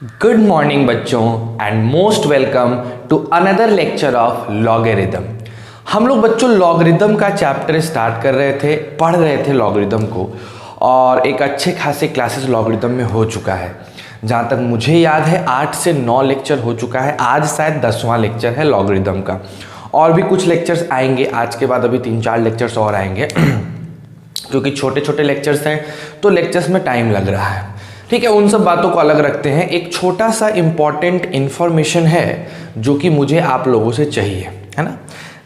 Good morning बच्चों and most welcome to another lecture of logarithm. हम लोग बच्चों लॉगरिदम का चैप्टर स्टार्ट कर रहे थे, पढ़ रहे थे लॉगरिदम को, और एक अच्छे खासे क्लासेस लॉगरिदम में हो चुका है। जहाँ तक मुझे याद है 8 से 9 लेक्चर हो चुका है। आज शायद 10वां लेक्चर है लॉगरिदम का, और भी कुछ लेक्चर्स आएंगे आज के बाद। अभी 3-4 लेक्चर्स और आएंगे क्योंकि छोटे छोटे लेक्चर्स हैं तो लेक्चर्स में टाइम लग रहा है। ठीक है, उन सब बातों को अलग रखते हैं। एक छोटा सा इम्पॉर्टेंट इन्फॉर्मेशन है जो कि मुझे आप लोगों से चाहिए, है ना।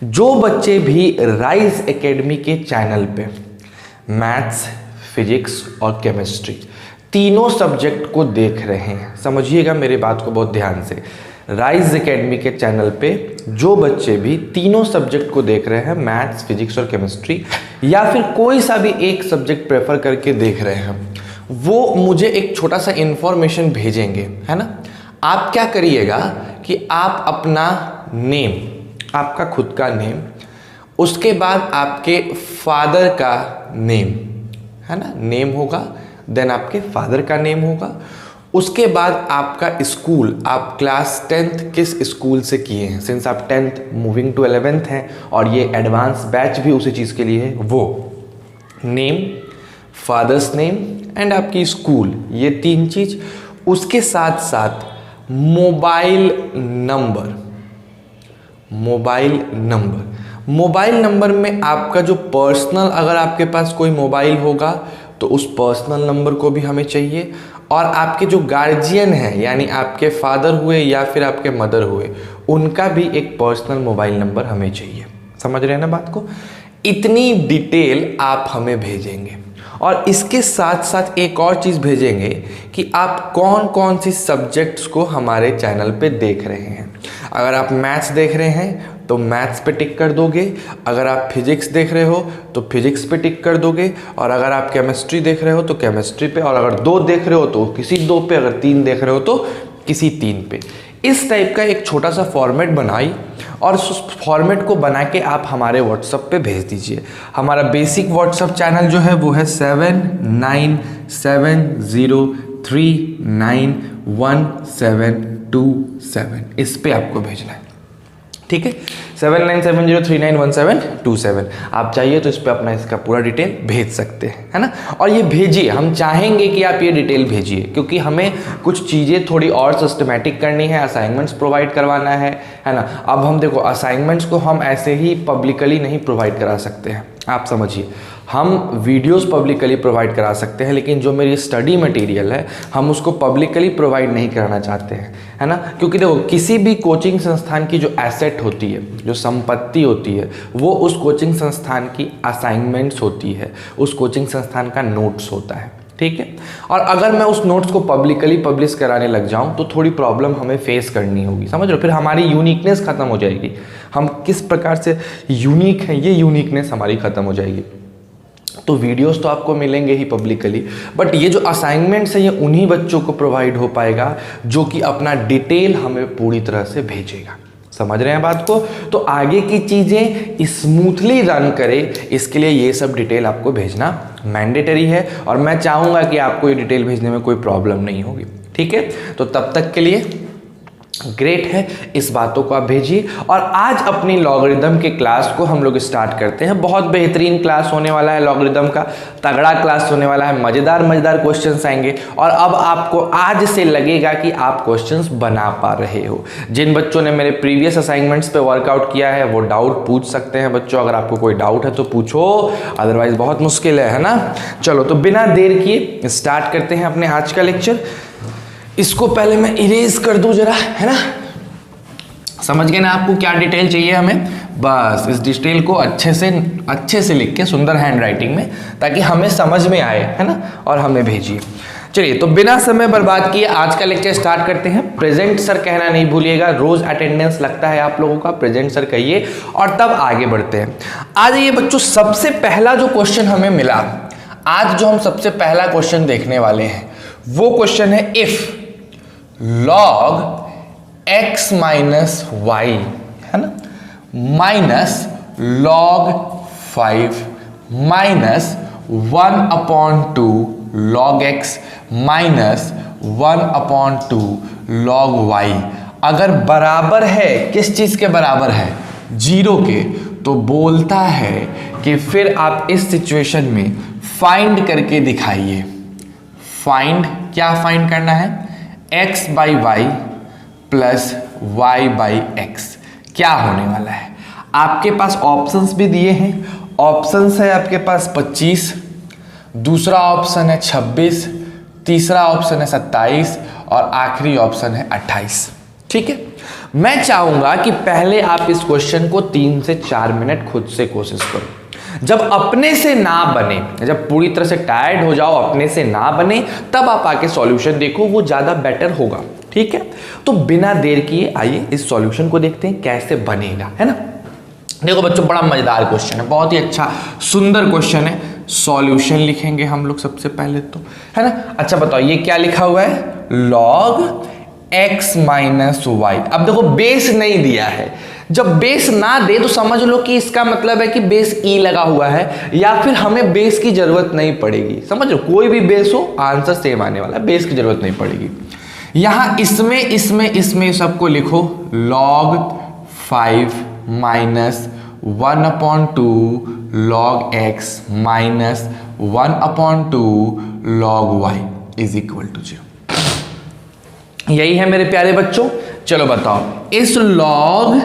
जो बच्चे भी राइज एकेडमी के चैनल पे मैथ्स, फिजिक्स और केमिस्ट्री तीनों सब्जेक्ट को देख रहे हैं, समझिएगा मेरी बात को बहुत ध्यान से। राइज एकेडमी के चैनल पे जो बच्चे भी तीनों सब्जेक्ट को देख रहे हैं, मैथ्स, फिजिक्स और केमिस्ट्री, या फिर कोई सा भी एक सब्जेक्ट प्रेफर करके देख रहे हैं, वो मुझे एक छोटा सा इन्फॉर्मेशन भेजेंगे, है ना। आप क्या करिएगा कि आप अपना नेम, आपका खुद का नेम, उसके बाद आपके फादर का नेम, है ना, नेम होगा, देन आपके फादर का नेम होगा, उसके बाद आपका स्कूल, आप क्लास 10th किस स्कूल से किए हैं, सिंस आप 10th मूविंग टू 11th हैं और ये एडवांस बैच भी उसी चीज़ के लिए है, वो नेम, फादर्स नेम एंड आपकी स्कूल, ये 3 चीज़। उसके साथ साथ मोबाइल नंबर, मोबाइल नंबर में आपका जो पर्सनल, अगर आपके पास कोई मोबाइल होगा तो उस पर्सनल नंबर को भी हमें चाहिए, और आपके जो गार्जियन हैं यानी आपके फादर हुए या फिर आपके मदर हुए, उनका भी एक पर्सनल मोबाइल नंबर हमें चाहिए। समझ रहे हैं ना बात को। इतनी डिटेल आप हमें भेजेंगे, और इसके साथ साथ एक और चीज़ भेजेंगे कि आप कौन कौन सी सब्जेक्ट्स को हमारे चैनल पे देख रहे हैं। अगर आप मैथ्स देख रहे हैं तो मैथ्स पे टिक कर दोगे, अगर आप फिजिक्स देख रहे हो तो फिजिक्स पे टिक कर दोगे, और अगर आप केमिस्ट्री देख रहे हो तो केमिस्ट्री पे, और अगर 2 देख रहे हो तो किसी 2 पे, अगर 3 देख रहे हो तो किसी 3 पे। इस टाइप का एक छोटा सा फॉर्मेट बनाई, और उस फॉर्मेट को बना के आप हमारे व्हाट्सएप पे भेज दीजिए। हमारा बेसिक व्हाट्सएप चैनल जो है वो है 7970391727। इस पे आपको भेजना है, ठीक है। 7970391727। आप चाहिए तो इस पे अपना इसका पूरा डिटेल भेज सकते हैं, है ना। और ये भेजिए, हम चाहेंगे कि आप ये डिटेल भेजिए, क्योंकि हमें कुछ चीज़ें थोड़ी और सिस्टमेटिक करनी है, असाइनमेंट्स प्रोवाइड करवाना है ना। अब हम देखो, असाइनमेंट्स को हम ऐसे ही पब्लिकली नहीं प्रोवाइड करा सकते हैं, आप समझिए। हम वीडियोस पब्लिकली प्रोवाइड करा सकते हैं, लेकिन जो मेरी स्टडी मटेरियल है हम उसको पब्लिकली प्रोवाइड नहीं कराना चाहते हैं, है ना। क्योंकि देखो, किसी भी कोचिंग संस्थान की जो एसेट होती है, जो संपत्ति होती है, वो उस कोचिंग संस्थान की असाइनमेंट्स होती है, उस कोचिंग संस्थान का नोट्स होता है, ठीक है। और अगर मैं उस नोट्स को पब्लिकली पब्लिश कराने लग जाऊं तो थोड़ी प्रॉब्लम हमें फेस करनी होगी, समझ रहे हो। फिर हमारी यूनिकनेस खत्म हो जाएगी, हम किस प्रकार से यूनिक हैं ये यूनिकनेस हमारी खत्म हो जाएगी। तो वीडियोस तो आपको मिलेंगे ही पब्लिकली, बट ये जो असाइनमेंट्स है ये उन्हीं बच्चों को प्रोवाइड हो पाएगा जो कि अपना डिटेल हमें पूरी तरह से भेजेगा। समझ रहे हैं बात को। तो आगे की चीज़ें स्मूथली रन करे, इसके लिए ये सब डिटेल आपको भेजना मैंडेटरी है, और मैं चाहूँगा कि आपको ये डिटेल भेजने में कोई प्रॉब्लम नहीं होगी, ठीक है। तो तब तक के लिए ग्रेट है, इस बातों को आप भेजिए। और आज अपनी लॉगरिदम के क्लास को हम लोग स्टार्ट करते हैं। बहुत बेहतरीन क्लास होने वाला है लॉगरिदम का, तगड़ा क्लास होने वाला है, मज़ेदार क्वेश्चंस आएंगे, और अब आपको आज से लगेगा कि आप क्वेश्चंस बना पा रहे हो। जिन बच्चों ने मेरे प्रीवियस असाइनमेंट्स पे वर्कआउट किया है वो डाउट पूछ सकते हैं बच्चों। अगर आपको कोई डाउट है तो पूछो, अदरवाइज बहुत मुश्किल है ना। चलो, तो बिना देर किए स्टार्ट करते हैं अपने आज का लेक्चर। इसको पहले मैं इरेज कर दूं जरा, है ना। समझ गए ना आपको क्या डिटेल चाहिए हमें। बस इस डिटेल को अच्छे से लिख के सुंदर हैंड राइटिंग में, ताकि हमें समझ में आए, है ना, और हमें भेजिए। चलिए, तो बिना समय बर्बाद किए आज का लेक्चर स्टार्ट करते हैं। प्रेजेंट सर कहना नहीं भूलिएगा, रोज अटेंडेंस लगता है आप लोगों का, प्रेजेंट सर कहिए, और तब आगे बढ़ते हैं। आज ये बच्चों सबसे पहला जो क्वेश्चन हमें मिला, आज जो हम सबसे पहला क्वेश्चन देखने वाले हैं वो क्वेश्चन है if log x minus y, है ना, minus log 5 minus 1/2 log x minus 1/2 log y अगर बराबर है, किस चीज के बराबर है? 0 के, तो बोलता है कि फिर आप इस सिचुएशन में फाइंड करके दिखाइए। फाइंड, क्या फाइंड करना है? x by y plus y by x क्या होने वाला है? आपके पास ऑप्शंस भी दिए हैं। ऑप्शंस है आपके पास 25, दूसरा ऑप्शन है 26, तीसरा ऑप्शन है 27 और आखिरी ऑप्शन है 28। ठीक है, मैं चाहूंगा कि पहले आप इस क्वेश्चन को 3 से 4 मिनट खुद से कोशिश करो। जब अपने से ना बने, जब पूरी तरह से टायर्ड हो जाओ, अपने से ना बने, तब आप आके सॉल्यूशन देखो, वो ज्यादा बेटर होगा। ठीक है, तो बिना देर किए आइए इस सॉल्यूशन को देखते हैं कैसे बनेगा, है ना। देखो बच्चों, बड़ा मजेदार क्वेश्चन है, बहुत ही अच्छा सुंदर क्वेश्चन है। सॉल्यूशन लिखेंगे हम लोग सबसे पहले तो, है ना। अच्छा बताओ, ये क्या लिखा हुआ है? Log x minus y. अब देखो बेस नहीं दिया है, जब बेस ना दे तो समझ लो कि इसका मतलब है कि बेस e लगा हुआ है, या फिर हमें बेस की जरूरत नहीं पड़ेगी। समझ लो, कोई भी बेस हो आंसर सेम आने वाला है, बेस की जरूरत नहीं पड़ेगी। यहां इसमें सबको लिखो log 5 minus 1/2 log x minus 1/2 log y is equal to 0। यही है मेरे प्यारे बच्चों। चलो बताओ, इस log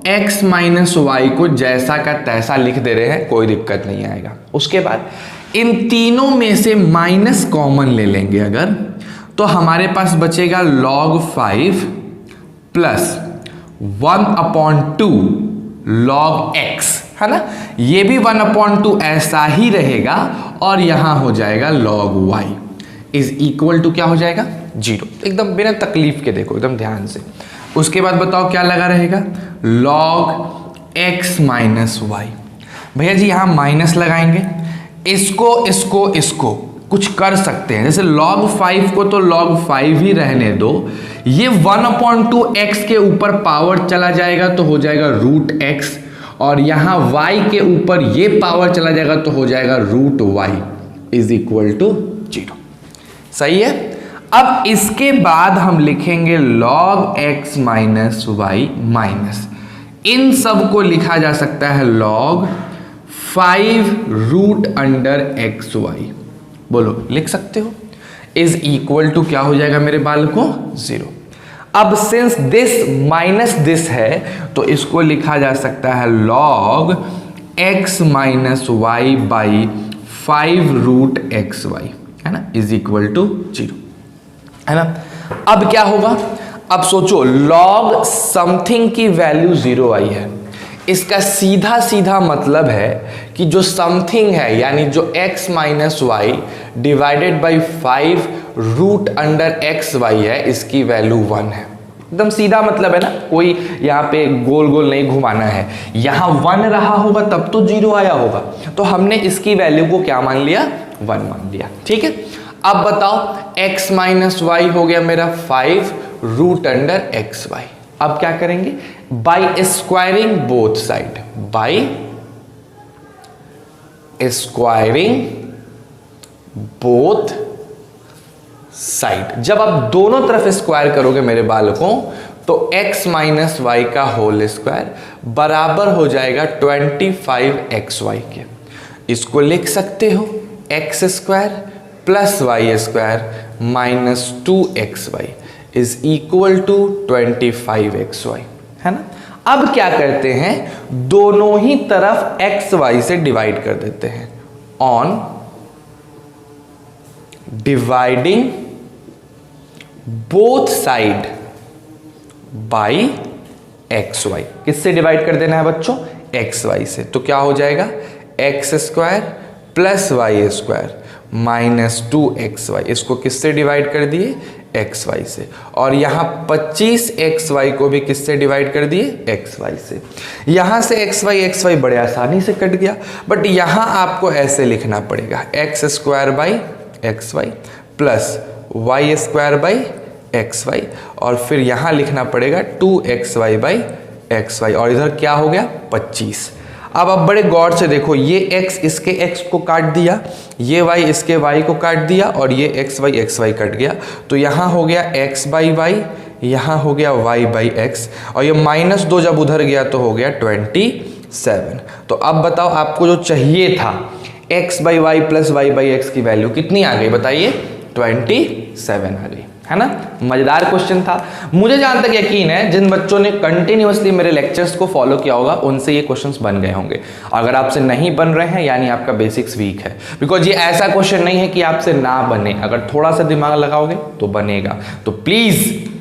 x माइनस वाई को जैसा का तैसा लिख दे रहे हैं, कोई दिक्कत नहीं आएगा। उसके बाद इन तीनों में से माइनस कॉमन ले लेंगे अगर, तो हमारे पास बचेगा log 5 प्लस 1/2 log x, है ना। ये भी 1/2 ऐसा ही रहेगा और यहां हो जाएगा log y is equal to क्या हो जाएगा? 0। एकदम बिना तकलीफ के देखो, एकदम ध्यान से। उसके बाद बताओ क्या लगा रहेगा? log x minus y. भैया जी यहां माइनस लगाएंगे, इसको कुछ कर सकते हैं, जैसे log 5 को तो log 5 ही रहने दो, ये 1/2 x के ऊपर पावर चला जाएगा तो हो जाएगा √x, और यहां y के ऊपर ये पावर चला जाएगा तो हो जाएगा √y इज इक्वल टू 0। सही है। अब इसके बाद हम लिखेंगे log x minus Y minus, इन सब को लिखा जा सकता है log 5√xy। बोलो, लिख सकते हो? इज इक्वल टू क्या हो जाएगा मेरे बालकों? 0। अब सिंस दिस माइनस दिस है तो इसको लिखा जा सकता है log x minus y by 5√xy, है ना, इज इक्वल टू 0, है ना। अब क्या होगा? अब सोचो, log समथिंग की वैल्यू 0 आई है, इसका सीधा सीधा मतलब है कि जो समथिंग है, यानी जो x minus y divided by 5√xy है, इसकी वैल्यू 1 है। एकदम सीधा मतलब है ना, कोई यहाँ पे गोल गोल नहीं घुमाना है। यहाँ 1 रहा होगा तब तो 0 आया होगा, तो हमने इसकी वैल्यू को क्या मान लिया? 1 मान लिया। ठीक है, अब बताओ x माइनस वाई हो गया मेरा 5√xy। अब क्या करेंगे? By squaring both side, by squaring both side. जब आप दोनों तरफ स्क्वायर करोगे मेरे बालकों, तो x माइनस वाई का होल स्क्वायर बराबर हो जाएगा 25xy के। इसको लिख सकते हो x square plus y square minus 2xy is equal to 25xy, है ना। अब क्या करते हैं? दोनों ही तरफ xy से डिवाइड कर देते हैं on dividing both side by xy। किससे डिवाइड कर देना है बच्चों? xy से। तो क्या हो जाएगा? x square plus y square minus 2xy। इसको किससे डिवाइड कर दिए? xy से। और यहां 25xy को भी किससे डिवाइड कर दिए? xy से। यहां से xy बड़े आसानी से कट गया, बट यहां आपको ऐसे लिखना पड़ेगा x square by xy plus y square by xy, और फिर यहां लिखना पड़ेगा 2xy बाई xy, और इधर क्या हो गया? 25। अब बड़े गौर से देखो, ये x इसके x को काट दिया, ये y इसके y को काट दिया, और ये x y कट गया, तो यहाँ हो गया x बाई वाई, यहाँ हो गया y बाई एक्स, और ये -2 जब उधर गया तो हो गया 27। तो अब बताओ आपको जो चाहिए था x by y plus y by x की वैल्यू कितनी आ गई बताइए? 27 आ गई, है ना। मजेदार क्वेश्चन था। मुझे जहां तक यकीन है जिन बच्चों ने कंटिन्यूअसली मेरे लेक्चर्स को फॉलो किया होगा उनसे ये क्वेश्चंस बन गए होंगे। अगर आपसे नहीं बन रहे हैं यानी आपका बेसिक्स वीक है, बिकॉज ये ऐसा क्वेश्चन नहीं है कि आपसे ना बने, अगर थोड़ा सा दिमाग लगाओगे तो बनेगा। तो प्लीज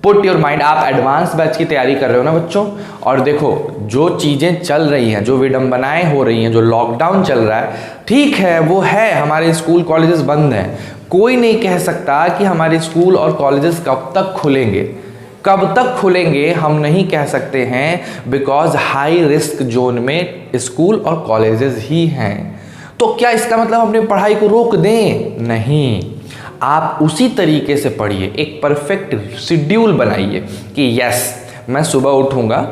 पुट योर माइंड, आप एडवांस बैच की तैयारी कर रहे हो ना बच्चों, और देखो जो चीज़ें चल रही हैं, जो विडंबनाएं हो रही हैं, जो लॉकडाउन चल रहा है, ठीक है वो है, हमारे स्कूल कॉलेजेस बंद हैं, कोई नहीं कह सकता कि हमारे स्कूल और कॉलेजेस कब तक खुलेंगे, कब तक खुलेंगे हम नहीं कह सकते हैं, बिकॉज हाई रिस्क जोन में स्कूल और कॉलेजेस ही हैं। तो क्या इसका मतलब अपनी पढ़ाई को रोक दें? नहीं, आप उसी तरीके से पढ़िए, एक परफेक्ट शेड्यूल बनाइए कि यस मैं सुबह उठूंगा,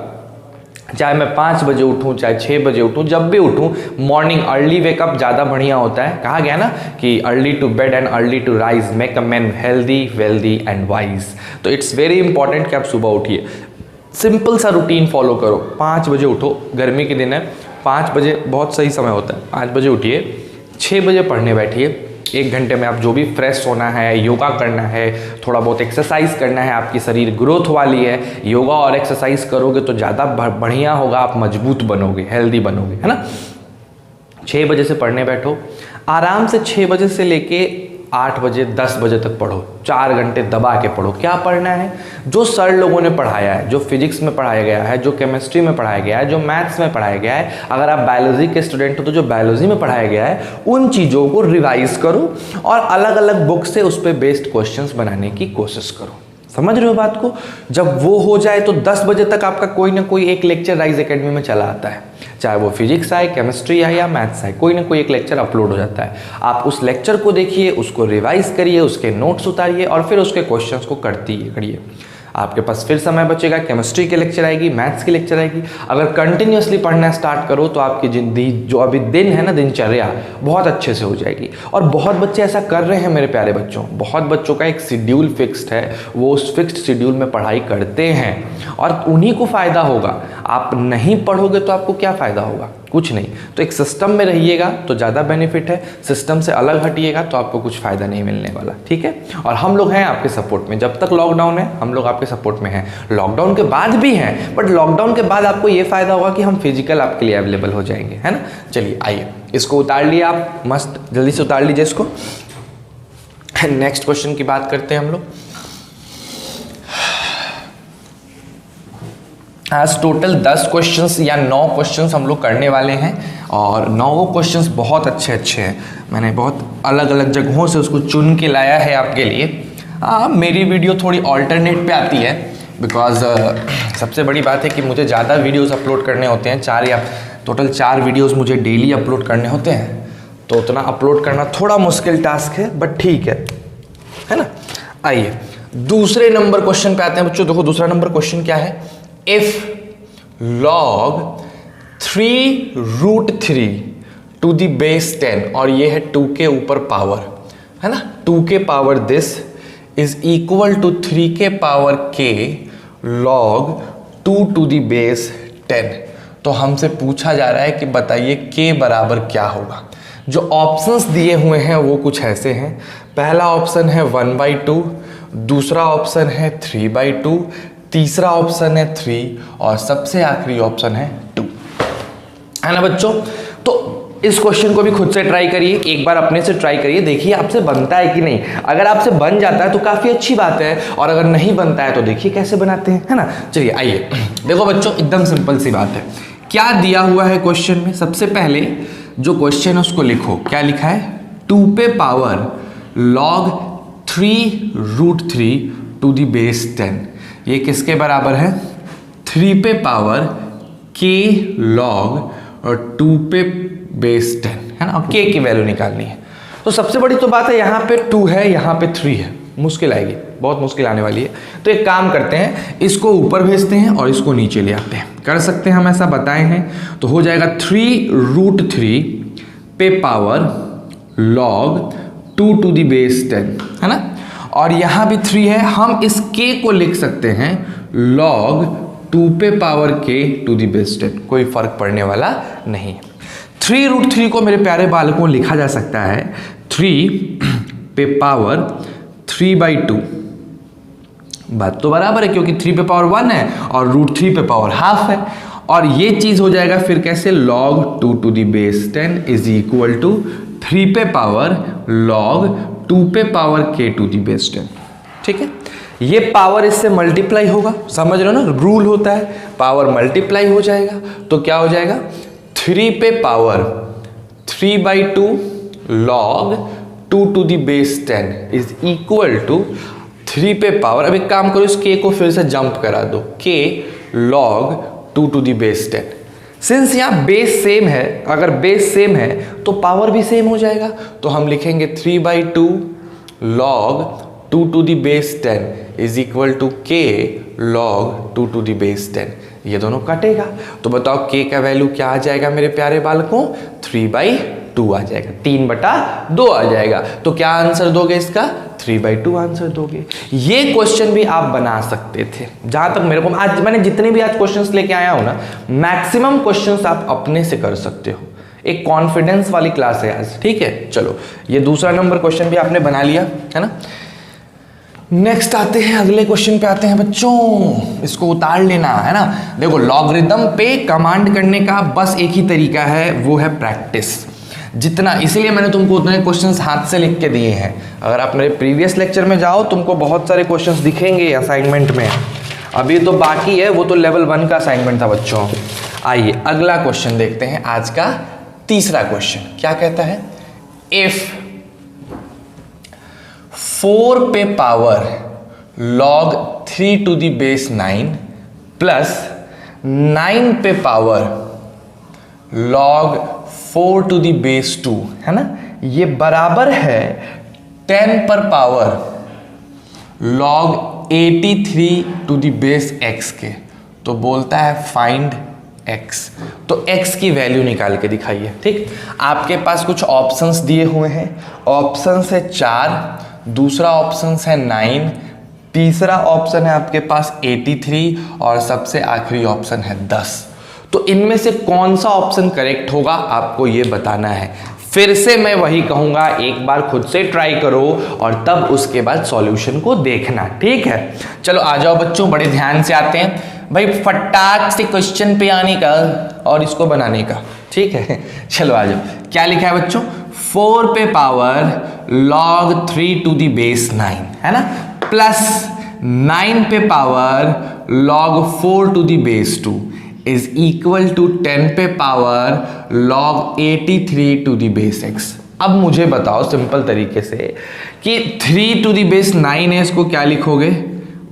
चाहे मैं 5 बजे उठूं चाहे 6 बजे उठूं, जब भी उठूं मॉर्निंग अर्ली वेकअप ज़्यादा बढ़िया होता है। कहा गया ना कि early to bed and early to rise make a man healthy wealthy and wise. तो इट्स वेरी इंपॉर्टेंट कि आप सुबह उठिए, सिंपल सा रूटीन फॉलो करो। 5 बजे उठो, गर्मी के दिन है, 5 बजे बहुत सही समय होता है, 5 बजे उठिए, 6 बजे पढ़ने बैठिए। 1 घंटे में आप जो भी फ्रेश होना है, योगा करना है, थोड़ा बहुत एक्सरसाइज करना है, आपकी शरीर ग्रोथ वाली है, योगा और एक्सरसाइज करोगे तो ज़्यादा बढ़िया होगा, आप मजबूत बनोगे, हेल्दी बनोगे, है ना। 6 बजे से पढ़ने बैठो, आराम से 6 बजे से लेके 8 बजे 10 बजे तक पढ़ो, 4 घंटे दबा के पढ़ो। क्या पढ़ना है? जो सर लोगों ने पढ़ाया है, जो फिजिक्स में पढ़ाया गया है, जो केमिस्ट्री में पढ़ाया गया है, जो मैथ्स में पढ़ाया गया है। अगर आप बायोलॉजी के स्टूडेंट हो तो जो बायोलॉजी में पढ़ाया गया है उन चीज़ों को रिवाइज करो और अलग अलग बुक से उस पर बेस्ड क्वेश्चंस बनाने की कोशिश करो। समझ रहे हो बात को? जब वो हो जाए तो 10 बजे तक आपका कोई ना कोई एक लेक्चर राइज एकेडमी में चला आता है, चाहे वो फिजिक्स आए, केमिस्ट्री आए या मैथ्स आए, कोई ना कोई एक लेक्चर अपलोड हो जाता है। आप उस लेक्चर को देखिए, उसको रिवाइज करिए, उसके नोट्स उतारिए और फिर उसके क्वेश्चंस को करिए। आपके पास फिर समय बचेगा, केमिस्ट्री की लेक्चर आएगी, मैथ्स की लेक्चर आएगी। अगर कंटिन्यूअसली पढ़ना स्टार्ट करो तो आपकी जिंदगी जो अभी दिन है ना, दिनचर्या बहुत अच्छे से हो जाएगी। और बहुत बच्चे ऐसा कर रहे हैं मेरे प्यारे बच्चों, बहुत बच्चों का एक शेड्यूल फिक्स्ड है, वो उस फिक्स्ड शेड्यूल में पढ़ाई करते हैं और उन्हीं को फ़ायदा होगा। आप नहीं पढ़ोगे तो आपको क्या फ़ायदा होगा? कुछ नहीं। तो एक सिस्टम में रहिएगा तो ज़्यादा बेनिफिट है, सिस्टम से अलग हटिएगा तो आपको कुछ फ़ायदा नहीं मिलने वाला, ठीक है। और हम लोग हैं आपके सपोर्ट में, जब तक लॉकडाउन है हम लोग आपके सपोर्ट में हैं, लॉकडाउन के बाद भी हैं, बट लॉकडाउन के बाद आपको ये फ़ायदा होगा कि हम फिजिकल आपके लिए अवेलेबल हो जाएंगे, है ना। चलिए आइए, इसको उतार लिया आप, मस्त जल्दी से उतार लीजिए इसको। नेक्स्ट क्वेश्चन की बात करते हैं हम लोग। आज टोटल 10 क्वेश्चंस या 9 क्वेश्चंस हम लोग करने वाले हैं और 9 क्वेश्चंस बहुत अच्छे हैं। मैंने बहुत अलग अलग जगहों से उसको चुन के लाया है आपके लिए। मेरी वीडियो थोड़ी ऑल्टरनेट पे आती है बिकॉज सबसे बड़ी बात है कि मुझे ज़्यादा वीडियोस अपलोड करने होते हैं, 4 या टोटल 4 वीडियोस मुझे डेली अपलोड करने होते हैं, तो उतना अपलोड करना थोड़ा मुश्किल टास्क है, बट ठीक है ना। आइए दूसरे नंबर क्वेश्चन पे आते हैं बच्चों। देखो दूसरा नंबर क्वेश्चन क्या है, if log 3√3 to the base 10, और ये है 2 के ऊपर पावर, है ना, 2 के power this is equal to 3 के power k log 2 to the base 10। तो हमसे पूछा जा रहा है कि बताइए k बराबर क्या होगा। जो ऑप्शंस दिए हुए हैं वो कुछ ऐसे हैं। पहला ऑप्शन है 1/2, दूसरा ऑप्शन है 3/2, तीसरा ऑप्शन है 3 और सबसे आखिरी ऑप्शन है 2, है ना बच्चों। तो इस क्वेश्चन को भी खुद से ट्राई करिए, एक बार अपने से ट्राई करिए, देखिए आपसे बनता है कि नहीं। अगर आपसे बन जाता है तो काफ़ी अच्छी बात है, और अगर नहीं बनता है तो देखिए कैसे बनाते हैं, है ना। चलिए आइए, देखो बच्चों एकदम सिंपल सी बात है। क्या दिया हुआ है क्वेश्चन में? सबसे पहले जो क्वेश्चन है उसको लिखो। क्या लिखा है? 2 पे power log 3√3 to the base 10। ये किसके बराबर है? 3 पे पावर k log और 2 पे बेस 10, है ना। और k की वैल्यू निकालनी है। तो सबसे बड़ी तो बात है, यहाँ पे 2 है, यहाँ पे 3 है, मुश्किल आएगी, बहुत मुश्किल आने वाली है। तो एक काम करते हैं, इसको ऊपर भेजते हैं और इसको नीचे ले आते हैं। कर सकते हैं हम, ऐसा बताए हैं। तो हो जाएगा 3√3 पे power log 2 to the base 10, है ना। और यहाँ भी 3 है, हम इस k को लिख सकते हैं log 2 पे power k to the base 10, कोई फर्क पड़ने वाला नहीं। 3√3 को मेरे प्यारे बालकों लिखा जा सकता है 3 पे पावर 3/2। बात तो बराबर है, क्योंकि 3 पे पावर 1 है और √3 पे पावर हाफ है। और ये चीज हो जाएगा फिर कैसे, log 2 to the base 10 is equal to 3 पे पावर log 2 पे power k to the base 10। ठीक है, ये पावर इससे मल्टीप्लाई होगा, समझ रहे हो ना, रूल होता है, पावर मल्टीप्लाई हो जाएगा। तो क्या हो जाएगा, 3 पे power 3/2 log 2 to the base 10 is equal to 3 पे पावर, अब एक काम करो, इस k को फिर से जंप करा दो, k log 2 to the base 10। Since यहाँ बेस सेम है, अगर बेस सेम है तो पावर भी सेम हो जाएगा। तो हम लिखेंगे 3/2 log 2 to the base 10 is equal to k log 2 to the base 10। ये दोनों कटेगा, तो बताओ k का वैल्यू क्या आ जाएगा मेरे प्यारे बालकों, 3/2 आ जाएगा, 3/2 आ जाएगा। तो क्या आंसर दोगे इसका, 3/2 आंसर दोगे। ये क्वेश्चन भी आप बना सकते थे, जहां तक मेरे को, आज मैंने जितने भी आज क्वेश्चंस लेके आया हूं ना, मैक्सिमम क्वेश्चंस आप अपने से कर सकते हो। एक कॉन्फिडेंस वाली क्लास है आज, ठीक है। चलो, ये दूसरा नंबर क्वेश्चन भी आपने बना लिया है ना। नेक्स्ट आते हैं, अगले क्वेश्चन पे आते हैं बच्चों, इसको उतार लेना है ना। देखो, लॉगरिदम पे कमांड करने का बस एक ही तरीका है, वो है प्रैक्टिस। जितना, इसीलिए मैंने तुमको उतने क्वेश्चंस हाथ से लिख के दिए हैं। अगर आप मेरे प्रीवियस लेक्चर में जाओ, तुमको बहुत सारे क्वेश्चंस दिखेंगे असाइनमेंट में। अभी तो बाकी है, वो तो लेवल 1 का असाइनमेंट था बच्चों। आइए अगला क्वेश्चन देखते हैं, आज का तीसरा क्वेश्चन क्या कहता है, इफ 4 पे power log 3 to the base 9 plus 9 पे power log 4 to the base 2, है ना, ये बराबर है 10 पर power log 83 to the base x के। तो बोलता है फाइंड x, तो x की वैल्यू निकाल के दिखाइए। ठीक, आपके पास कुछ ऑप्शंस दिए हुए हैं, ऑप्शंस है 4, दूसरा ऑप्शन है 9, तीसरा ऑप्शन है आपके पास 83 और सबसे आखिरी ऑप्शन है 10। तो इनमें से कौन सा ऑप्शन करेक्ट होगा आपको ये बताना है। फिर से मैं वही कहूंगा, एक बार खुद से ट्राई करो और तब उसके बाद सॉल्यूशन को देखना, ठीक है। चलो आ जाओ बच्चों, बड़े ध्यान से आते हैं भाई, फटाक से क्वेश्चन पे आने का और इसको बनाने का, ठीक है। चलो आ जाओ, क्या लिखा है बच्चों, 4 पे power log 3 to the base 9, है ना, प्लस 9 पे power log 4 to the base 2 is equal to 10 पे power log 83 to the base x। अब मुझे बताओ सिंपल तरीके से कि 3 to the base 9 है, इसको क्या लिखोगे,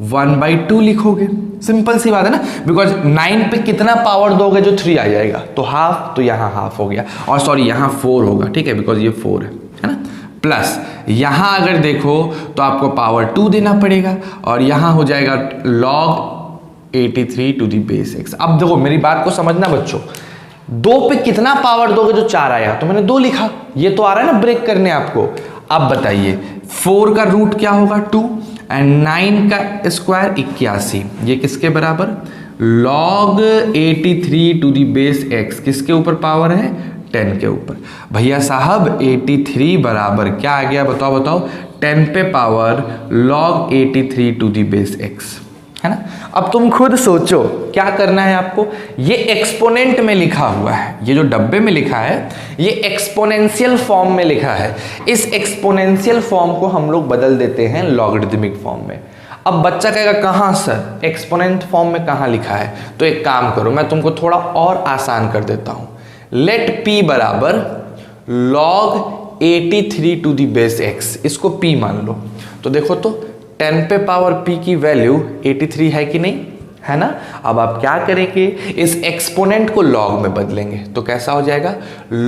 1/2 लिखोगे। सिंपल सी बात है ना, बिकॉज 9 पे कितना पावर दोगे जो 3 आ जाएगा, तो हाफ, तो यहाँ हाफ हो गया, और सॉरी यहाँ 4 होगा, ठीक है, बिकॉज ये 4 है ना, प्लस यहाँ अगर देखो तो आपको पावर 2 देना पड़ेगा और यहाँ हो जाएगा log 83 to the base x। अब देखो मेरी बात को समझना बच्चों, 2 पे कितना पावर दोगे जो 4 आया, तो मैंने 2 लिखा, ये तो आ रहा है ना ब्रेक करने आपको। अब बताइए 4 का रूट क्या होगा 2 एंड 9 का स्क्वायर 81, ये किसके बराबर, log 83 to the base x किसके ऊपर पावर है, 10 के ऊपर। भैया साहब 83 बराबर क्या आ गया, बताओ बताओ, 10 पे power log 83 to the base x, है ना। अब तुम खुद सोचो क्या करना है आपको, ये एक्सपोनेंट में लिखा हुआ है, ये जो डब्बे में लिखा है ये एक्सपोनेंशियल फॉर्म में लिखा है। इस एक्सपोनेंशियल फॉर्म को हम लोग बदल देते हैं लॉगरिथमिक फॉर्म में। अब बच्चा कहेगा कहाँ सर, एक्सपोनेंट फॉर्म में कहाँ लिखा है, तो एक काम करो, मैं तुमको थोड़ा और आसान कर देता हूँ। लेट p बराबर log 83 to the base x, इसको p मान लो। तो देखो तो 10 पे पावर p की वैल्यू 83 है कि नहीं, है ना। अब आप क्या करेंगे, इस एक्सपोनेंट को लॉग में बदलेंगे तो कैसा हो जाएगा,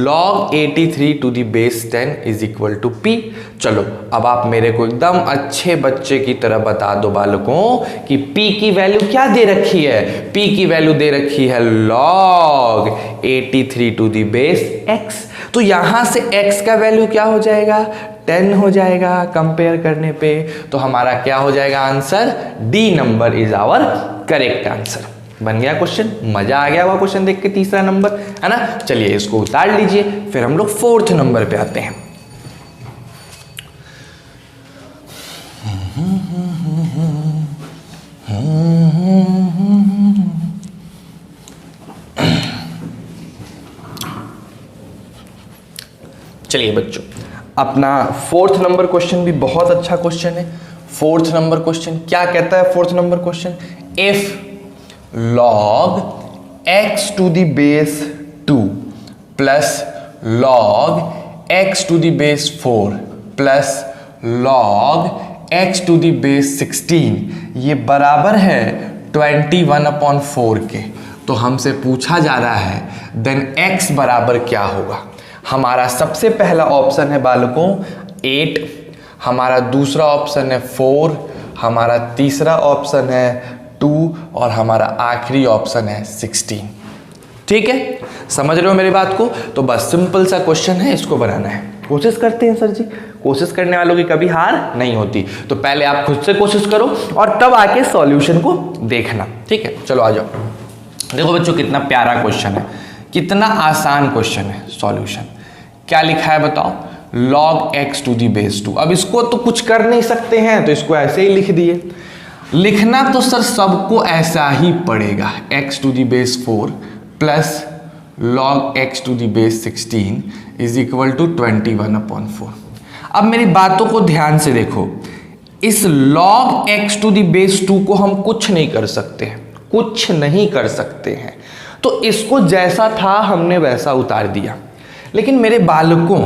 log 83 to the base 10 is equal to p। चलो अब आप मेरे को एकदम अच्छे बच्चे की तरह बता दो बालकों कि p की वैल्यू क्या दे रखी है, p की वैल्यू दे रखी है log 83 to the base x। तो यहां से x का वैल्यू क्या हो जाएगा, 10 हो जाएगा कंपेयर करने पे। तो हमारा क्या हो जाएगा answer, D number is our correct answer. बन गया क्वेश्चन, मजा आ गया हुआ क्वेश्चन देख के, तीसरा नंबर है ना। चलिए इसको उतार लीजिए, फिर हम लोग फोर्थ नंबर पे आते हैं। चलिए बच्चों, अपना फोर्थ नंबर क्वेश्चन भी बहुत अच्छा क्वेश्चन है। फोर्थ नंबर क्वेश्चन क्या कहता है, fourth number question, if log x to the base 2 plus log x to the base 4 plus log x to the base 16 ये बराबर है 21/4 के, तो हमसे पूछा जा रहा है देन x बराबर क्या होगा। हमारा सबसे पहला ऑप्शन है बालकों 8, हमारा दूसरा ऑप्शन है 4, हमारा तीसरा ऑप्शन है 2 और हमारा आखिरी ऑप्शन है 16। ठीक है, समझ रहे हो मेरी बात को। तो बस सिंपल सा क्वेश्चन है, इसको बनाना है। कोशिश करते हैं सर जी, कोशिश करने वालों की कभी हार नहीं होती। तो पहले आप खुद से कोशिश करो और तब आके सॉल्यूशन को देखना। ठीक है, चलो आ जाओ। देखो बच्चों कितना प्यारा क्वेश्चन है, कितना आसान क्वेश्चन है। सॉल्यूशन क्या लिखा है बताओ, log x to the base 2। अब इसको तो कुछ कर नहीं सकते हैं तो इसको ऐसे ही लिख दिए। लिखना तो सर सबको ऐसा ही पड़ेगा, x to the base 4 plus log x to the base 16 is equal to 21/4। अब मेरी बातों को ध्यान से देखो, इस log x to the base 2 को हम कुछ नहीं कर सकते हैं, कुछ नहीं कर सकते हैं। तो इसको जैसा था हमने वैसा उतार दिया। लेकिन मेरे बालकों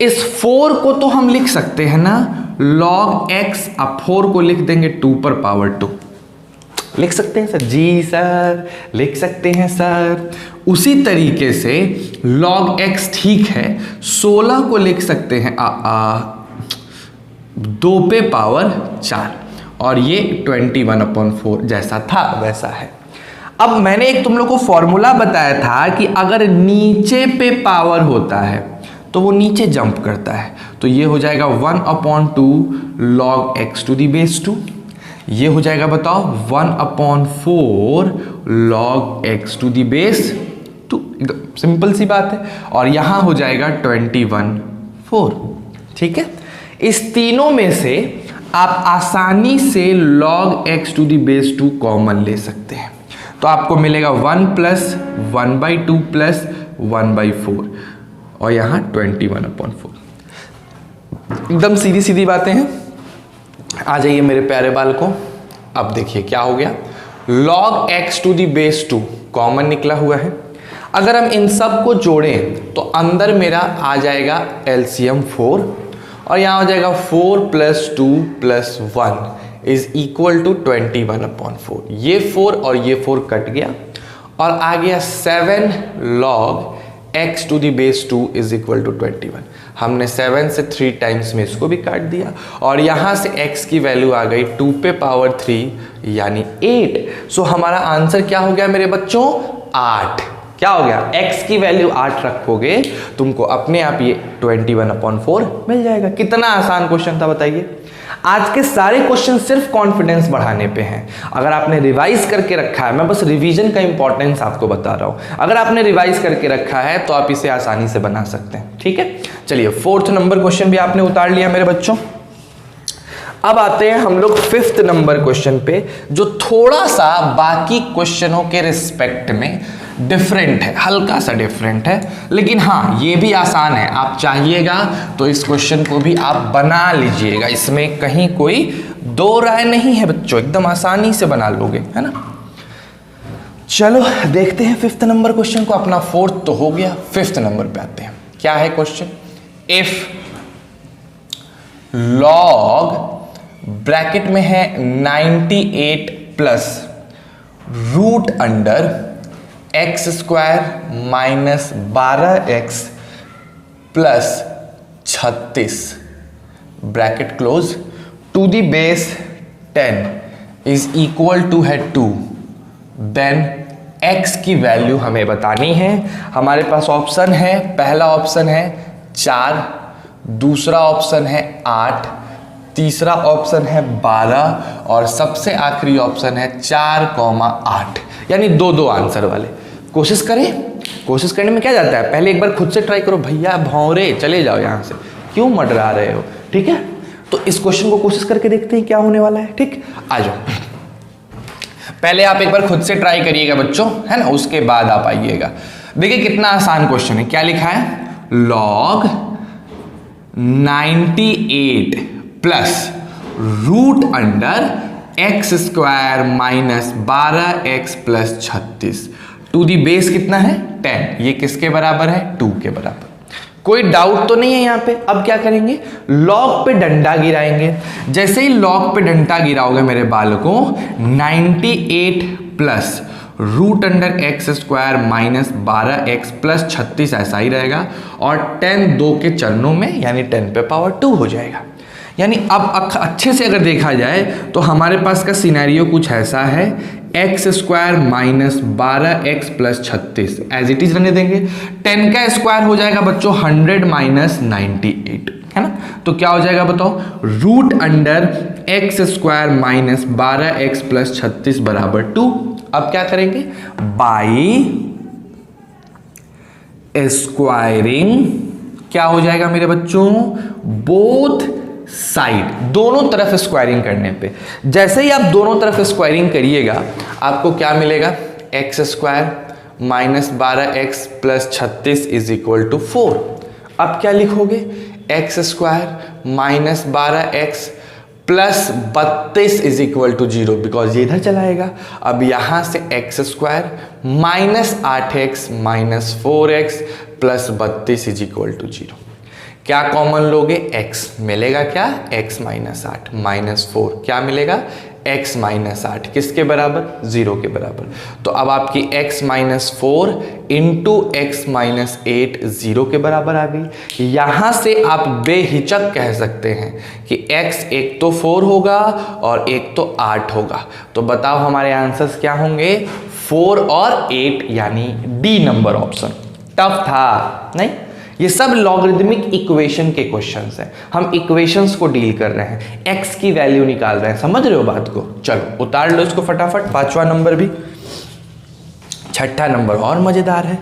इस 4 को तो हम लिख सकते हैं ना, log x, अब 4 को लिख देंगे 2 पर पावर 2। लिख सकते हैं सर जी, सर लिख सकते हैं सर। उसी तरीके से log x ठीक है, 16 को लिख सकते हैं 2 पे पावर 4 और ये 21/4 जैसा था वैसा है। अब मैंने एक तुम लोग को फॉर्मूला बताया था कि अगर नीचे पे पावर होता है तो वो नीचे जंप करता है, तो ये हो जाएगा 1/2 log x to the base 2। ये हो जाएगा बताओ 1/4 log x to the base 2। एकदम सिंपल सी बात है। और यहां हो जाएगा 21/4। ठीक है, इस तीनों में से आप आसानी से log x to the base 2 common ले सकते हैं। तो आपको मिलेगा 1 प्लस 1/2 प्लस 1/4 और यहाँ 21/4। एकदम सीधी सीधी बातें हैं। आ जाइए मेरे प्यारे बालकों, अब देखिए क्या हो गया, log x to the base 2 common निकला हुआ है। अगर हम इन सब को जोड़ें तो अंदर मेरा आ जाएगा LCM 4 और यहाँ हो जाएगा 4 plus 2 plus 1 is equal to 21/4। ये 4 और ये 4 कट गया और आ गया 7 log x to the base 2 is equal to 21। हमने 7 से 3 टाइम्स में इसको भी काट दिया और यहाँ से x की वैल्यू आ गई 2 पे पावर 3 यानी 8। सो हमारा आंसर क्या हो गया मेरे बच्चों, 8। क्या हो गया, x की वैल्यू 8 रखोगे तुमको अपने आप ये 21/4 मिल जाएगा। कितना आसान क्वेश्चन था बताइए। आज के सारे क्वेश्चन सिर्फ कॉन्फिडेंस बढ़ाने पे हैं। अगर आपने रिवाइज करके रखा है, मैं बस रिवीजन का इंपॉर्टेंस आपको बता रहा हूं, अगर आपने रिवाइज करके रखा है तो आप इसे आसानी से बना सकते हैं। ठीक है, चलिए फोर्थ नंबर क्वेश्चन भी आपने उतार लिया मेरे बच्चों। अब आते हैं हम लोग फिफ्थ नंबर क्वेश्चन पे, जो थोड़ा सा बाकी क्वेश्चनों के रिस्पेक्ट में डिफरेंट है, हल्का सा डिफरेंट है, लेकिन हाँ ये भी आसान है। आप चाहिएगा तो इस क्वेश्चन को भी आप बना लीजिएगा, इसमें कहीं कोई दो राय नहीं है बच्चों, एकदम आसानी से बना लोगे, है ना। चलो देखते हैं फिफ्थ नंबर क्वेश्चन को। अपना फोर्थ तो हो गया, फिफ्थ नंबर पे आते हैं। क्या है क्वेश्चन, इफ लॉग ब्रैकेट में है 98 plus root under x square minus 12x plus 36 bracket close to the base 10 is equal to है 2, देन x की वैल्यू हमें बतानी है। हमारे पास ऑप्शन है, पहला ऑप्शन है 4, दूसरा ऑप्शन है 8, तीसरा ऑप्शन है 12 और सबसे आखिरी ऑप्शन है 4,8, यानी 2 आंसर वाले। कोशिश करें, कोशिश करने में क्या जाता है, पहले एक बार खुद से ट्राई करो। भैया भौरे चले जाओ यहाँ से, क्यों मंडरा रहे हो, ठीक है। तो इस क्वेश्चन को कोशिश करके देखते हैं क्या होने वाला है, ठीक। आ जाओ, पहले आप एक बार खुद से ट्राई करिएगा बच्चों, है ना, उसके बाद आप आइएगा। देखिए कितना आसान क्वेश्चन है, क्या लिखा है, log 98 plus root under x square minus 12x plus 36 to the base कितना है 10, ये किसके बराबर है 2 के बराबर। कोई डाउट तो नहीं है यहाँ पे। अब क्या करेंगे, लॉग पे डंडा गिराएंगे। जैसे ही लॉग पे डंडा गिराओगे मेरे बालकों, 98 plus root under x square minus 12x plus 36 ऐसा ही रहेगा और 10 2 के चरणों में यानी 10 पे पावर 2 हो जाएगा। यानी अब अच्छे से अगर देखा जाए तो हमारे पास का सिनेरियो कुछ ऐसा है, x square minus 12x plus 36 as it is रहने देंगे। 10 का स्क्वायर हो जाएगा बच्चों 100 माइनस 98, है ना। तो क्या हो जाएगा बताओ, root under x square minus 12x plus 36 बराबर 2। अब क्या करेंगे, बाई स्क्वायरिंग क्या हो जाएगा मेरे बच्चों, बोथ साइड, दोनों तरफ स्क्वायरिंग करने पे। जैसे ही आप दोनों तरफ स्क्वायरिंग करिएगा आपको क्या मिलेगा, x square minus 12x plus 36 is equal to 4। अब क्या लिखोगे, x square minus 12x plus 32 is equal to 0, because ये इधर चलाएगा। अब यहां से x square minus 8x minus 4x plus 32 is equal to 0। क्या कॉमन लोगे, x मिलेगा, क्या x माइनस 8 माइनस 4 क्या मिलेगा, x माइनस 8 किसके बराबर, 0 के बराबर। तो अब आपकी x minus 4 into x minus 8 0 के बराबर आ गई। यहां से आप बेहिचक कह सकते हैं कि x एक तो 4 होगा और एक तो 8 होगा। तो बताओ हमारे आंसर्स क्या होंगे, 4 और 8 यानी डी नंबर ऑप्शन। टफ था नहीं, ये सब लॉगरिदमिक इक्वेशन के क्वेश्चंस हैं। हम इक्वेशंस को डील कर रहे हैं, x की वैल्यू निकाल रहे हैं, समझ रहे हो बात को। चलो उतार लो इसको फटाफट, 5वां नंबर भी, 6ठा नंबर और मजेदार है।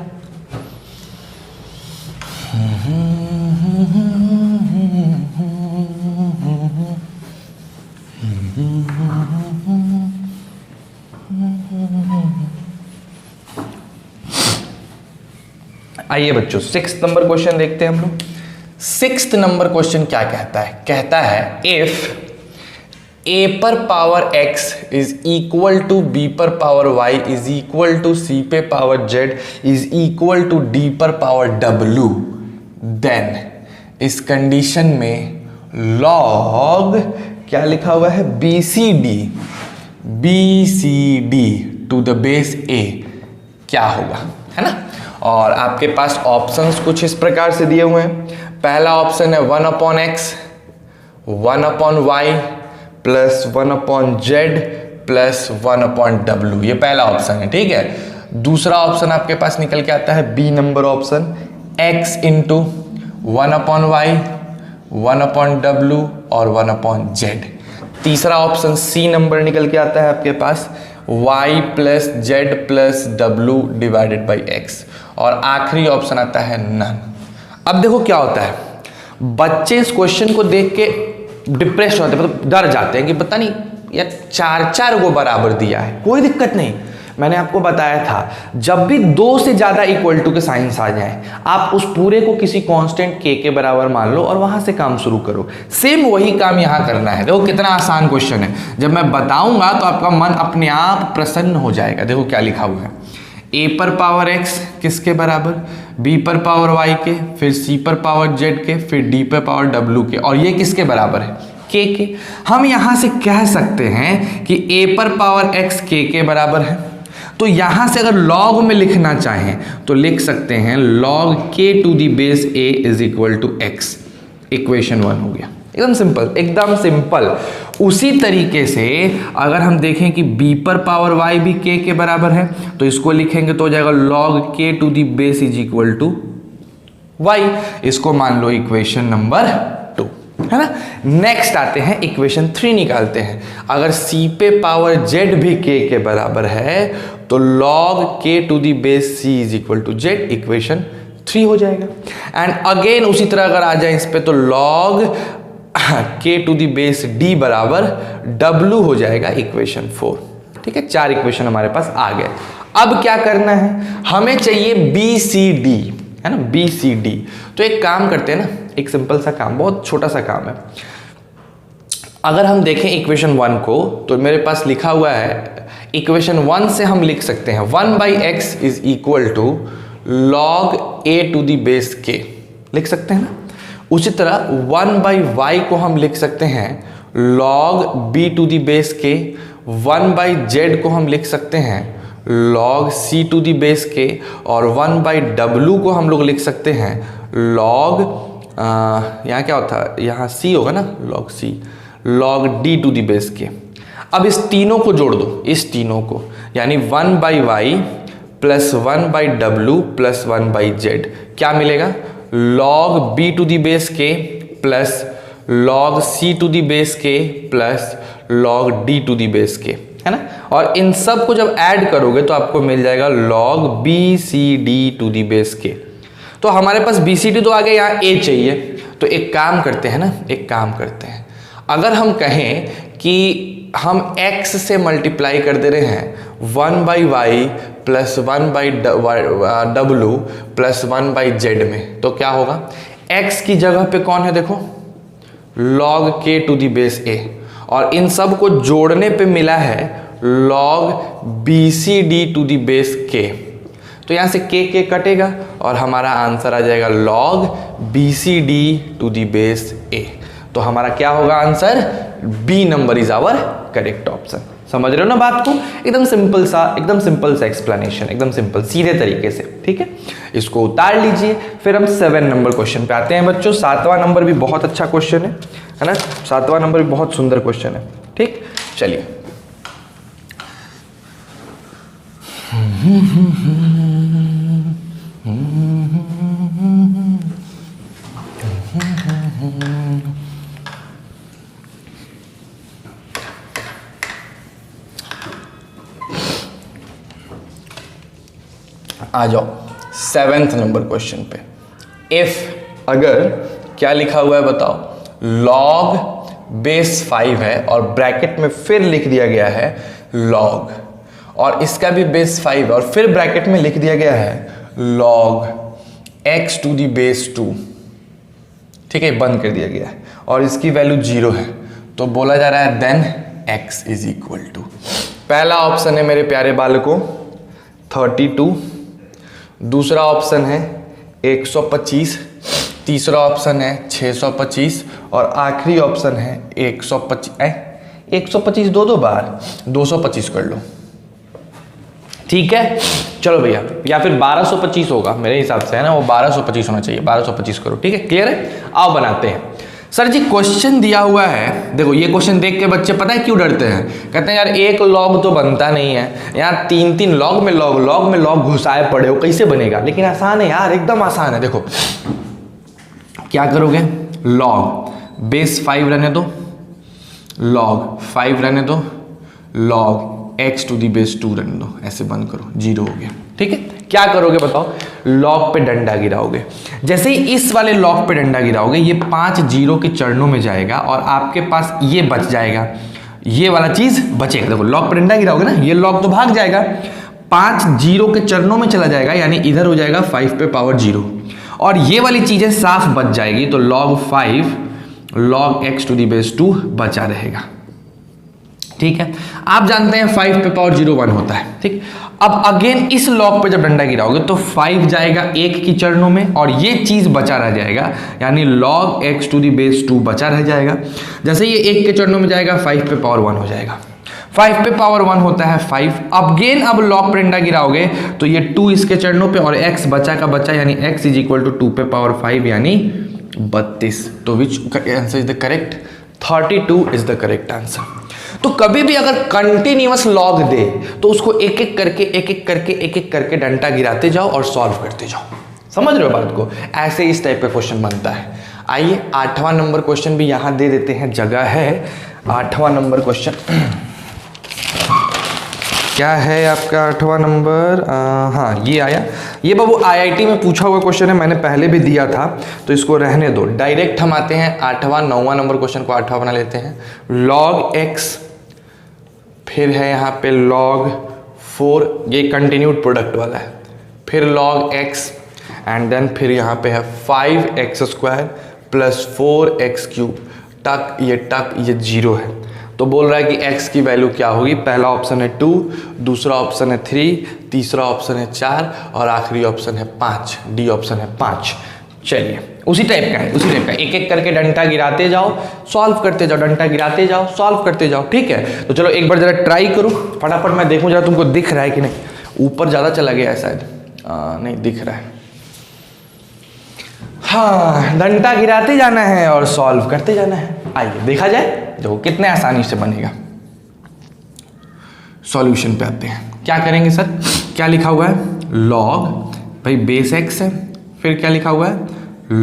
आइए बच्चों 6th नंबर क्वेश्चन देखते हैं हम लोग। 6th नंबर क्वेश्चन क्या कहता है, कहता है इफ a पर power x is equal to b पर power y is equal to c पे power z is equal to d पर पावर w, देन इस कंडीशन में log क्या लिखा हुआ है, bcd to the base a क्या होगा, है ना। और आपके पास ऑप्शंस कुछ इस प्रकार से दिए हुए हैं। पहला ऑप्शन है 1/x 1/y plus 1/z plus 1/w, ये पहला ऑप्शन है, ठीक है। दूसरा ऑप्शन आपके पास निकल के आता है B number option, x into 1/y 1/w और 1/z। तीसरा ऑप्शन सी नंबर निकल के आता है आपके पास y plus Z plus W divided by x, और आखिरी ऑप्शन आता है नन। अब देखो क्या होता है, बच्चे इस क्वेश्चन को देख के डिप्रेस होते हैं, मतलब डर जाते हैं कि पता नहीं यार 4 को बराबर दिया है। कोई दिक्कत नहीं, मैंने आपको बताया था जब भी 2 से ज्यादा इक्वल टू के साइंस आ जाए आप उस पूरे को किसी कांस्टेंट k के बराबर मान लो और वहां से काम शुरू करो। सेम वही काम यहां करना है। देखो कितना आसान क्वेश्चन है, जब मैं बताऊंगा तो आपका मन अपने आप प्रसन्न हो जाएगा। देखो क्या लिखा हुआ है, a पर पावर x किसके बराबर, b पर पावर y के, फिर c पर पावर z के, फिर d पर पावर w के, और ये किसके बराबर है, k के। हम यहां से कह सकते हैं कि a पर पावर x k के बराबर है, तो यहां से अगर लॉग में लिखना चाहें तो लिख सकते हैं log k to the base a is equal to x। Equation 1 हो गया, एकदम सिंपल, एकदम सिंपल। उसी तरीके से अगर हम देखें कि b पर पावर y भी k के बराबर है तो इसको लिखेंगे तो हो जाएगा log k to the base is equal to y। इसको मान लो इक्वेशन नंबर 2, है ना। नेक्स्ट आते हैं इक्वेशन 3 निकालते हैं। अगर c पे पावर z भी k के बराबर है तो log k to the base c is equal to z, equation 3 हो जाएगा। एंड अगेन उसी तरह अगर आ जाए इस पे तो log k to the base d बराबर w हो जाएगा, इक्वेशन 4। ठीक है, 4 इक्वेशन हमारे पास आ गए। अब क्या करना है, हमें चाहिए बी सी डी, है ना, बी सी डी। तो एक काम करते हैं ना, एक सिंपल सा काम, बहुत छोटा सा काम है। अगर हम देखें इक्वेशन 1 को तो मेरे पास लिखा हुआ है, इक्वेशन 1 से हम लिख सकते हैं 1/x is equal to log a to the base k, लिख सकते हैं ना। उसी तरह 1/y को हम लिख सकते हैं log b to the base k, 1/z को हम लिख सकते हैं log c to the base k, और 1/w को हम लोग लिख सकते हैं log यहाँ क्या होता है, यहाँ c होगा ना, log d to the base k। अब इस तीनों को जोड़ दो, इस तीनों को, यानी 1/y plus 1/w plus 1/z, क्या मिलेगा, log b to the base k plus log c to the base k plus log d to the base k, है ना। और इन सब को जब ऐड करोगे तो आपको मिल जाएगा log b c d to the base k। तो हमारे पास बी सी डी तो आ गया, यहाँ a चाहिए। तो एक काम करते हैं ना, एक काम करते हैं, अगर हम कहें कि हम x से मल्टीप्लाई कर दे रहे हैं 1/y plus 1/w plus 1/z में, तो क्या होगा, x की जगह पे कौन है, देखो log k to the base a, और इन सब को जोड़ने पे मिला है log bcd to the base k। तो यहाँ से k कटेगा और हमारा आंसर आ जाएगा log bcd to the base a। तो हमारा क्या होगा answer, B number is our correct option. समझ रहे हो ना बात को, एकदम सिंपल सा एक्सप्लेनेशन, एकदम सिंपल सीधे तरीके से। ठीक है, इसको उतार लीजिए। फिर हम 7 नंबर क्वेश्चन पे आते हैं बच्चों। 7वां नंबर भी बहुत अच्छा क्वेश्चन है ना, 7वां नंबर भी बहुत सुंदर क्वेश्चन है। ठीक, चलिए आ जाओ 7th नंबर क्वेश्चन पे। इफ, अगर क्या लिखा हुआ है बताओ, log बेस 5 है और ब्रैकेट में फिर लिख दिया गया है log, और इसका भी बेस 5 है और फिर ब्रैकेट में लिख दिया गया है log x to the base 2। ठीक है, बंद कर दिया गया है और इसकी वैल्यू 0 है। तो बोला जा रहा है then x is equal to, पहला ऑप्शन है मेरे प्यारे बालकों 32, दूसरा ऑप्शन है 125, तीसरा ऑप्शन है 625 और आखिरी ऑप्शन है 125 दो बार 225 कर लो। ठीक है, चलो भैया, या फिर 1225 होगा मेरे हिसाब से, है ना, वो 1225 होना चाहिए, 1225 करो। ठीक है, क्लियर है, आओ बनाते हैं। सर जी क्वेश्चन दिया हुआ है, देखो ये क्वेश्चन देख के बच्चे पता है क्यों डरते हैं, कहते हैं यार एक लॉग तो बनता नहीं है, यहाँ 3 लॉग में लॉग घुसाए पड़े हो, कैसे बनेगा। लेकिन आसान है यार, एकदम आसान है। देखो क्या करोगे, लॉग बेस 5 रहने दो, log 5 रहने दो, log x to the base 2 रहने दो, ऐसे बंद करो, 0 हो गया। ठीक है, क्या करोगे बताओ, लॉग पे डंडा गिराओगे। जैसे ही इस वाले लॉग पे डंडा गिराओगे ये 5 0 के चरणों में जाएगा और आपके पास ये बच जाएगा, ये वाला चीज बचेगा। देखो लॉग पे डंडा गिराओगे ना, ये लॉग तो भाग जाएगा, 5 0 के चरणों में चला जाएगा, यानी इधर हो जाएगा 5 पे पावर 0 और ये वाली चीजें साफ बच जाएगी। तो log 5 log x to the base 2 बचा रहेगा। ठीक है, आप जानते हैं 5 पे पावर 0 1 होता है। ठीक, अब अगेन इस लॉग पे जब डंडा गिराओगे तो 5 जाएगा 1 की चरणों में और ये चीज बचा रह जाएगा, यानी log x to the base 2 बचा रह जाएगा। जैसे ये 1 के चरणों में जाएगा 5 पे पावर 1 हो जाएगा। 5 पे पावर 1 होता है 5। अब लॉग पे डंडा गिराओगे तो ये 2 इसके चरणों पे और x बचा का बचा, यानी x इज इक्वल टू 2 पे पावर 5 यानी 32। तो विच answer is the correct? 32 is the correct answer. तो कभी भी अगर कंटिन्यूअस लॉग दे तो उसको एक एक करके डंडा गिराते जाओ और सॉल्व करते जाओ। समझ रहे हो बात को? ऐसे इस टाइप का क्वेश्चन बनता है। आइए 8वां नंबर क्वेश्चन भी यहां दे देते हैं, जगह है। 8वां नंबर क्वेश्चन क्या है आपका? 8वां नंबर हाँ ये आया। ये बाबू आईआईटी में पूछा हुआ क्वेश्चन है, मैंने पहले भी दिया था तो इसको रहने दो। डायरेक्ट हम आते हैं 9वां नंबर क्वेश्चन को 8वां बना लेते हैं। log x, फिर है यहाँ पे log 4, ये कंटिन्यूड प्रोडक्ट वाला है, फिर log x एंड देन फिर यहाँ पे है 5x² प्लस 4x³ टक ये 0 है। तो बोल रहा है कि x की वैल्यू क्या होगी? पहला ऑप्शन है 2, दूसरा ऑप्शन है 3, तीसरा ऑप्शन है 4 और आखिरी ऑप्शन है 5, डी ऑप्शन है 5। चलिए उसी टाइप का है, उसी टाइप का एक एक करके डंडा गिराते जाओ, सॉल्व करते जाओ, डंडा गिराते जाओ, सॉल्व करते जाओ। ठीक है, तो चलो एक बार जरा ट्राई करो फटाफट, मैं देखूं जरा तुमको दिख रहा है कि नहीं। ऊपर ज़्यादा चला गया है शायद, नहीं दिख रहा है। हाँ, डंडा गिराते जाना है और सॉल्व करते जाना है। आइए देखा जाए देखो कितने आसानी से बनेगा। सॉल्यूशन पे आते हैं। क्या करेंगे सर? क्या लिखा हुआ है? log, भाई बेस x है, फिर क्या लिखा हुआ है?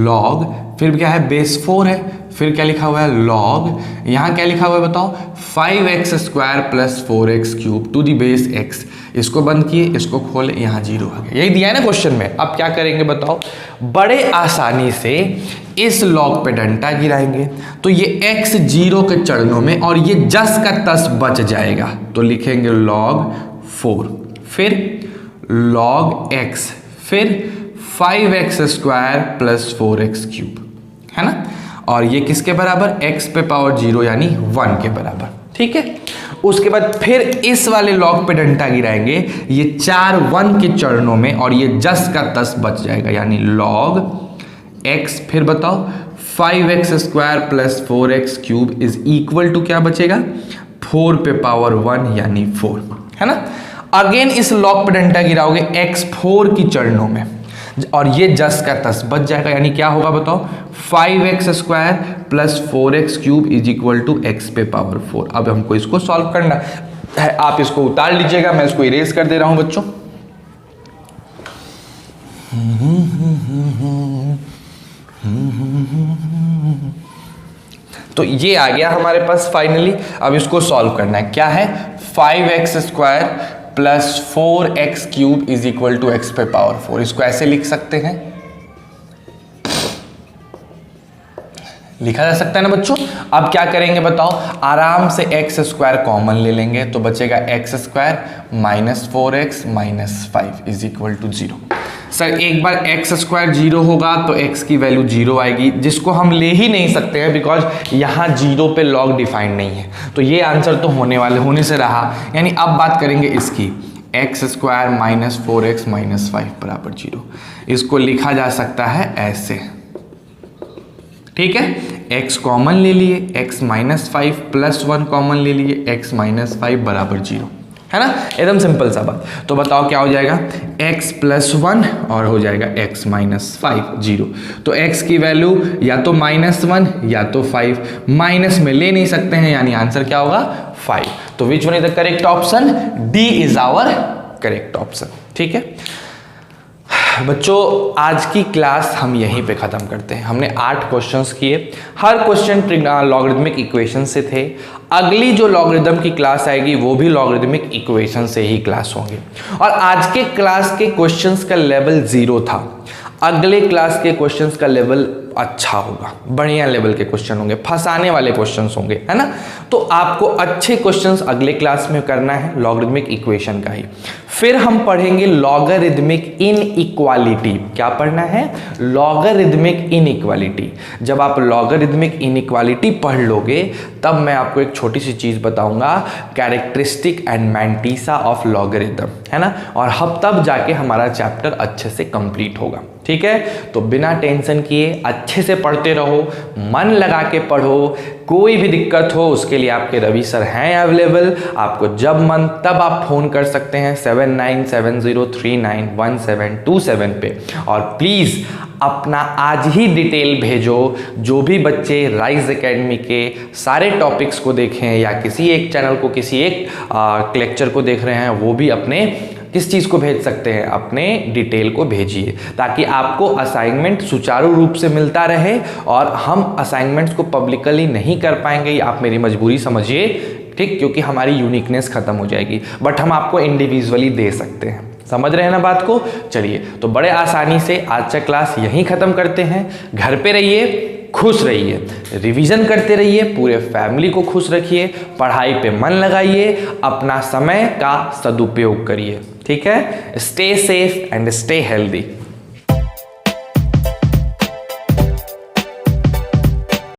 log, फिर क्या है? बेस 4 है, फिर क्या लिखा हुआ है? log, यहाँ क्या लिखा हुआ है बताओ? 5x² plus 4x³ to the base x। इसको बंद किए, इसको खोले, यहाँ 0 आ गया। यही दिया है ना क्वेश्चन में। अब क्या करेंगे बताओ? बड़े आसानी से इस लॉग पे डंडा गिराएंगे तो ये x 0 के चरणों में और ये जस का तस बच जाएगा। तो लिखेंगे log 4, फिर log x, फिर 5x² प्लस 4x³ है ना। और ये किसके बराबर? x पे पावर 0 यानी 1 के बराबर। ठीक है, उसके बाद फिर इस वाले लॉग पे डंडा गिराएंगे, ये 4 1 के चरणों में और ये जस का तस बच जाएगा, यानी log x, फिर बताओ 5x² plus 4x³ is equal to क्या बचेगा? 4 पे पावर 1 यानी 4 है ना। अगेन इस लॉग पे डंडा गिराओगे x4 की चरणों में और ये जस का तस बच जाएगा, यानी क्या होगा बताओ? 5x² plus 4x³ is equal to x पे पावर 4। अब हमको इसको सॉल्व करना है। आप इसको उतार लीजिएगा, मैं इसको इरेज कर दे रहा हूं बच्चों। तो ये आ गया हमारे पास फाइनली। अब इसको सॉल्व करना है। क्या है? 5x² plus 4x³ is equal to x पे पावर 4। इसको ऐसे लिख सकते हैं, लिखा जा सकता है ना बच्चों। अब क्या करेंगे बताओ? आराम से x² कॉमन ले लेंगे तो बचेगा x² minus 4x minus 5 is equal to 0। Sir एक बार x² 0 होगा तो x की वैल्यू 0 आएगी, जिसको हम ले ही नहीं सकते हैं बिकॉज यहाँ 0 पे लॉग डिफाइंड नहीं है। तो ये आंसर तो होने से रहा। यानी अब बात करेंगे इसकी, x² माइनस 4x माइनस 5 बराबर 0। इसको लिखा जा सकता है ऐसे। ठीक है, x कॉमन ले लिए, x माइनस 5 प्लस 1 कॉमन ले लिए, x माइनस 5 बराबर 0 है ना। एकदम सिंपल सा बात। तो बताओ क्या हो जाएगा? x प्लस 1 और हो जाएगा x माइनस 5 0। तो x की वैल्यू या तो -1 या तो 5, माइनस में ले नहीं सकते हैं, यानी आंसर क्या होगा? 5। तो which one is the correct option? D is our correct option. ठीक है बच्चों, आज की क्लास हम यहीं पे ख़त्म करते हैं। हमने 8 क्वेश्चंस किए, हर क्वेश्चन लॉगरिदमिक इक्वेशन से थे। अगली जो लॉगरिदम की क्लास आएगी वो भी लॉगरिदमिक इक्वेशन से ही क्लास होंगी। और आज के क्लास के क्वेश्चंस का लेवल 0 था, अगले क्लास के क्वेश्चंस का लेवल अच्छा होगा, बढ़िया लेवल के क्वेश्चन होंगे, फंसाने वाले क्वेश्चंस होंगे, है ना। तो आपको अच्छे क्वेश्चंस अगले क्लास में करना है लॉगरिदमिक इक्वेशन का ही। फिर हम पढ़ेंगे लॉगरिदमिक इनइक्वालिटी। क्या पढ़ना है? Logarithmic inequality. जब आप लॉगरिदमिक इनइक्वालिटी पढ़ लोगे तब मैं आपको एक छोटी सी चीज़ बताऊंगा, characteristic and mantissa of logarithm, है ना। और हम तब जाके हमारा चैप्टर अच्छे से कंप्लीट होगा। ठीक है। तो बिना टेंशन किए अच्छे से पढ़ते रहो, मन लगा के पढ़ो। कोई भी दिक्कत हो उसके लिए आपके रवि सर हैं अवेलेबल। आपको जब मन तब आप फ़ोन कर सकते हैं 7970391727 पे। और प्लीज़ अपना आज ही डिटेल भेजो। जो भी बच्चे राइज एकेडमी के सारे टॉपिक्स को देखें या किसी एक चैनल को, किसी एक लेक्चर को देख रहे हैं, वो भी अपने किस चीज़ को भेज सकते हैं, अपने डिटेल को भेजिए, ताकि आपको असाइनमेंट सुचारू रूप से मिलता रहे। और हम असाइनमेंट्स को पब्लिकली नहीं कर पाएंगे, आप मेरी मजबूरी समझिए, ठीक, क्योंकि हमारी यूनिकनेस खत्म हो जाएगी, बट हम आपको इंडिविजुअली दे सकते हैं। समझ रहे हैं ना बात को। चलिए, तो बड़े आसानी से आज का क्लास यहीं ख़त्म करते हैं। घर पे रहिए, खुश रहिए, रिवीजन करते रहिए, पूरे फैमिली को खुश रखिए, पढ़ाई पे मन लगाइए, अपना समय का सदुपयोग करिए, ठीक है। Stay safe and stay healthy.